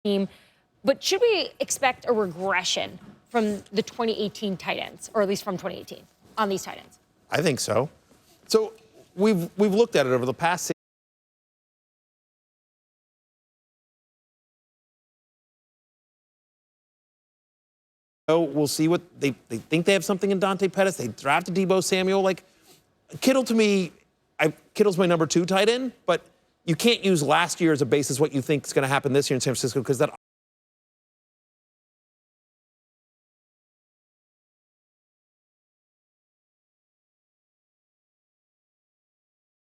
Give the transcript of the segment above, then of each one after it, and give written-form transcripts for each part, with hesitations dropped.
team. But should we expect a regression from the 2018 tight ends, or at least from 2018 on these tight ends? I think so. So we've looked at it over the past 6 we'll see what they think they have something in Dante Pettis. They drafted Deebo Samuel. Like, Kittle, to me, Kittle's my number 2 tight end, but you can't use last year as a basis what you think is going to happen this year in San Francisco, because that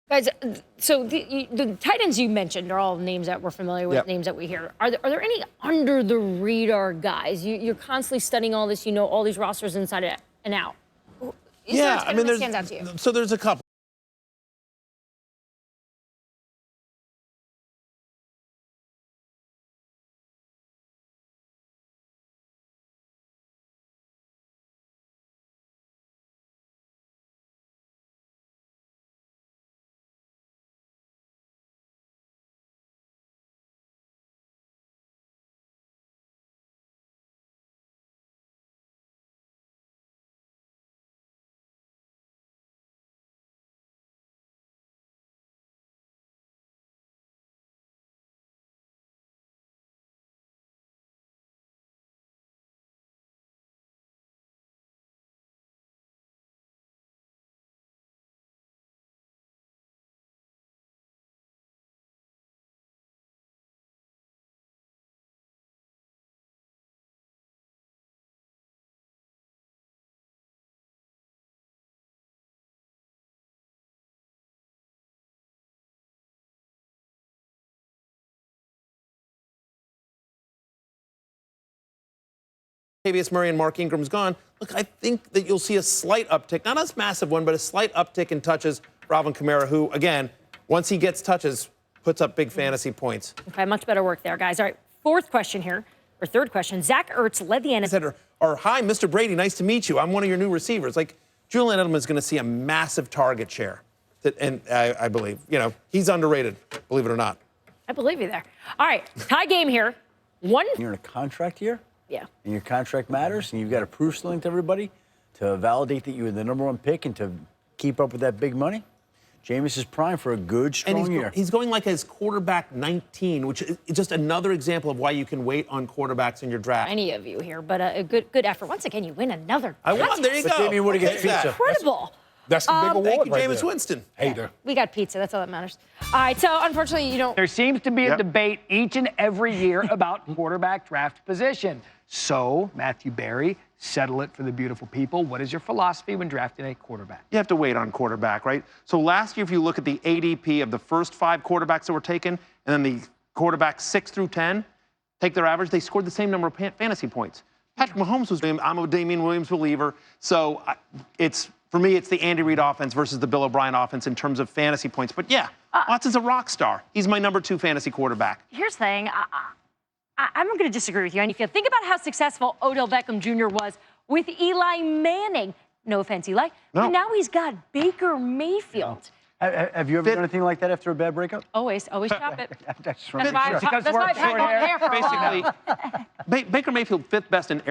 Guys, so the tight ends you mentioned are all names that we're familiar with, names that we hear. Are there any under-the-radar guys? You're constantly studying all this. You know all these rosters inside and out. Is there a tight end that stands out to you? So there's a couple. Latavius Murray and Mark Ingram's gone. Look, I think that you'll see a slight uptick, not a massive one, but a slight uptick in touches for Alvin Kamara, who, again, once he gets touches, puts up big fantasy points. Okay, much better work there, guys. All right, fourth question here, or third question. Zach Ertz led the NFL. Or, hi, Mr. Brady, nice to meet you. I'm one of your new receivers. Like, Julian Edelman is going to see a massive target share. And I believe, he's underrated, believe it or not. I believe you there. All right, tie game here. You're in a contract year? Yeah. And your contract matters, and you've got to prove something to everybody to validate that you were the #1 pick and to keep up with that big money. Jameis is primed for a good, strong year. He's going like his quarterback 19, which is just another example of why you can wait on quarterbacks in your draft. Any of you here, but a good effort. Once again, you win another. I won. There you go. Jamie would have got pizza. Incredible. That's the big award. Thank you, right Jameis there. Winston. Hater. We got pizza. That's all that matters. All right, so unfortunately, you don't. There seems to be a debate each and every year about quarterback draft position. So, Matthew Berry, settle it for the beautiful people. What is your philosophy when drafting a quarterback? You have to wait on quarterback, right? So last year, if you look at the ADP of the first 5 quarterbacks that were taken, and then the quarterbacks 6 through 10, take their average, they scored the same number of fantasy points. Patrick Mahomes was, I'm a Damian Williams believer. So for me, it's the Andy Reid offense versus the Bill O'Brien offense in terms of fantasy points. But yeah, Watson's a rock star. He's my number 2 fantasy quarterback. Here's the thing. I'm going to disagree with you. And if you think about how successful Odell Beckham Jr. was with Eli Manning, no offense, Eli, but now he's got Baker Mayfield. Have you ever done anything like that after a bad breakup? Always chop it. That's That's why Because I've we're had short long hair. hair for a while. Basically, Baker Mayfield 5th best in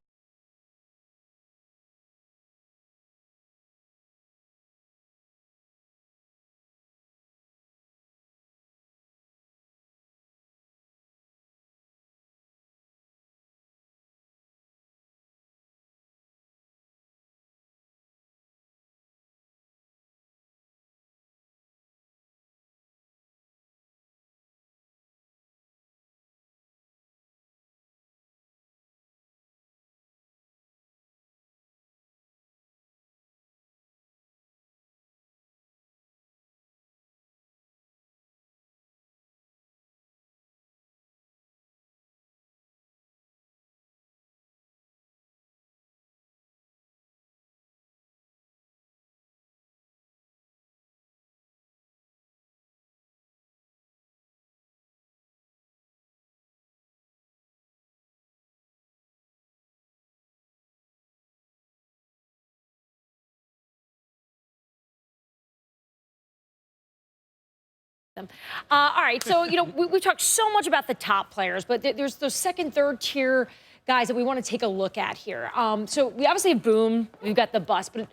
them. All right, so, we've talked so much about the top players, but there's those second, third tier guys that we want to take a look at here. So we obviously have boom, we've got the bust, but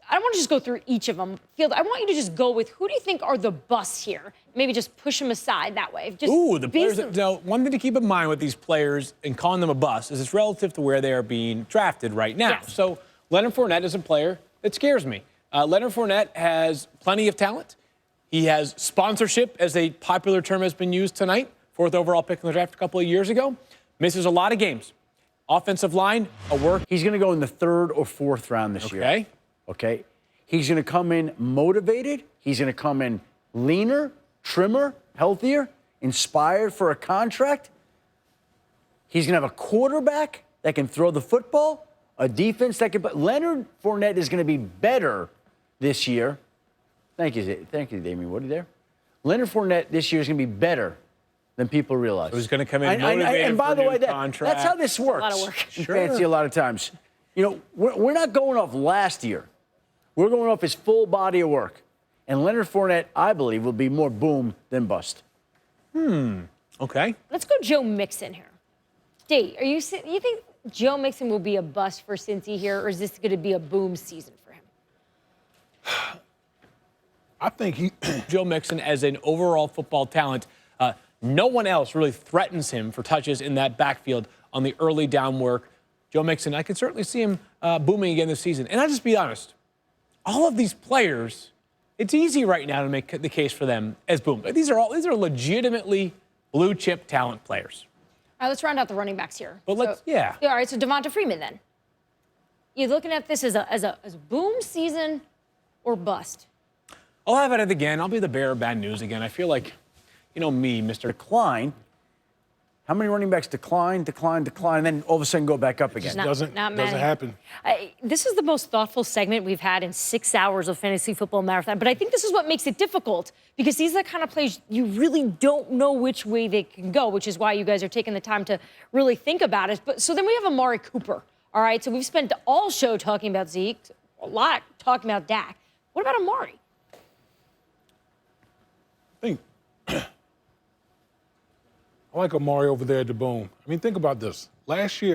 I don't want to just go through each of them. Field, I want you to just go with who do you think are the busts here? Maybe just push them aside that way. Just the players. Now, one thing to keep in mind with these players and calling them a bust is it's relative to where they are being drafted right now. Yes. So Leonard Fournette is a player that scares me. Leonard Fournette has plenty of talent. He has sponsorship, as a popular term has been used tonight. 4th overall pick in the draft a couple of years ago. Misses a lot of games. Offensive line, a work. He's going to go in the 3rd or 4th round this year. Okay. He's going to come in motivated. He's going to come in leaner, trimmer, healthier, inspired for a contract. He's going to have a quarterback that can throw the football, a defense that can. But Leonard Fournette is going to be better this year. Thank you, Damien Woody there. Leonard Fournette this year is going to be better than people realize. So he's going to come in motivated and by for the a way, new contract. that's how this works. A lot of work. In fantasy a lot of times. We're not going off last year. We're going off his full body of work. And Leonard Fournette, I believe, will be more boom than bust. Okay. Let's go Joe Mixon here. Dave, you think Joe Mixon will be a bust for Cincy here, or is this going to be a boom season for him? I think Joe Mixon as an overall football talent, no one else really threatens him for touches in that backfield on the early down work. Joe Mixon, I could certainly see him booming again this season. And I'll just be honest, all of these players, it's easy right now to make the case for them as boom. These are legitimately blue chip talent players. All right, let's round out the running backs here. But All right, so Devonta Freeman then. You're looking at this as a boom season or bust? I'll have at it again. I'll be the bearer of bad news again. I feel like, me, Mr. Decline. How many running backs decline, and then all of a sudden go back up again? doesn't happen. This is the most thoughtful segment we've had in 6 hours of fantasy football marathon, but I think this is what makes it difficult because these are the kind of plays you really don't know which way they can go, which is why you guys are taking the time to really think about it. But so then we have Amari Cooper. All right, so we've spent all show talking about Zeke, a lot talking about Dak. What about Amari? I like Amari over there at the boom. I mean, think about this. Last year,